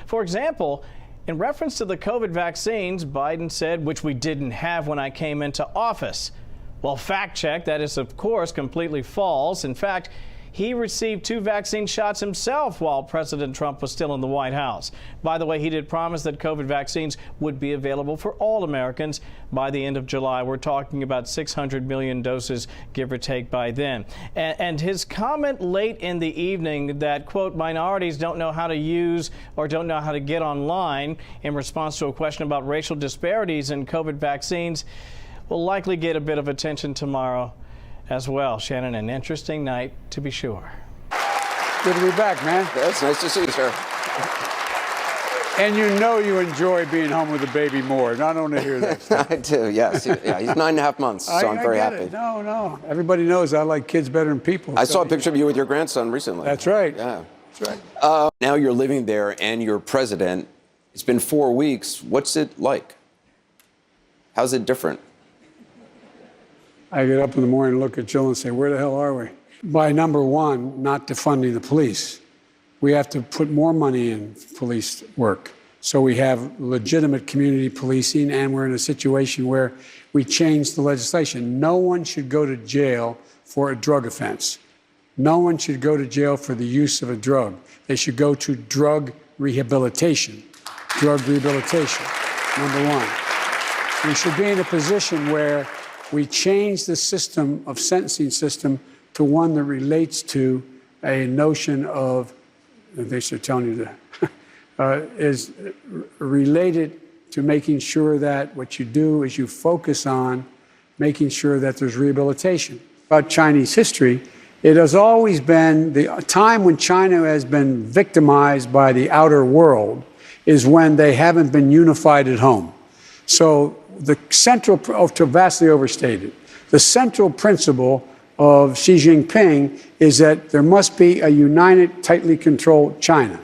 For example, in reference to the COVID vaccines, Biden said, which we didn't have when I came into office. Well, fact check, that is, of course, completely false. In fact, he received 2 vaccine shots himself while President Trump was still in the White House. By the way, he did promise that COVID vaccines would be available for all Americans by the end of July. We're talking about 600 million doses, give or take, by then. And his comment late in the evening that, quote, minorities don't know how to use or don't know how to get online in response to a question about racial disparities in COVID vaccines will likely get a bit of attention tomorrow as well. Shannon, an interesting night to be sure. Good to be back, man. It's nice to see you, sir. And you know you enjoy being home with the baby more. I don't want to hear that stuff. I do, yes. Yeah, he's 9.5 months, so I'm very happy. It. No. Everybody knows I like kids better than people. I saw a picture of you with your grandson recently. That's right. Yeah. That's right. Now you're living there and you're president. It's been 4 weeks. What's it like? How's it different? I get up in the morning and look at Jill and say, where the hell are we? By number one, not defunding the police. We have to put more money in police work. So we have legitimate community policing, and we're in a situation where we change the legislation. No one should go to jail for a drug offense. No one should go to jail for the use of a drug. They should go to drug rehabilitation. Drug rehabilitation, number one. We should be in a position where we change the system of sentencing system to one that relates to a notion of, they should tell you that, is related to making sure that what you do is you focus on making sure that there's rehabilitation. About Chinese history, it has always been the time when China has been victimized by the outer world is when they haven't been unified at home. So the central, vastly overstated, the central principle of Xi Jinping is that there must be a united, tightly controlled China.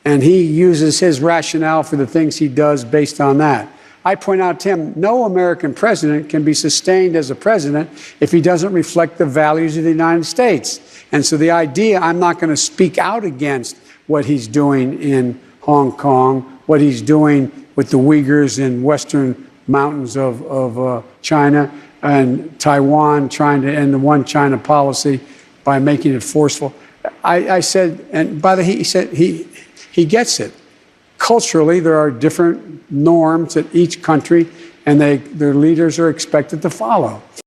And he uses his rationale for the things he does based on that. I point out to him, no American president can be sustained as a president if he doesn't reflect the values of the United States. And so the idea, I'm not going to speak out against what he's doing in Hong Kong, what he's doing with the Uyghurs in Western mountains of China, and Taiwan trying to end the one China policy by making it forceful. I said, and by the way, he said he gets it. Culturally, there are different norms at each country, and their leaders are expected to follow.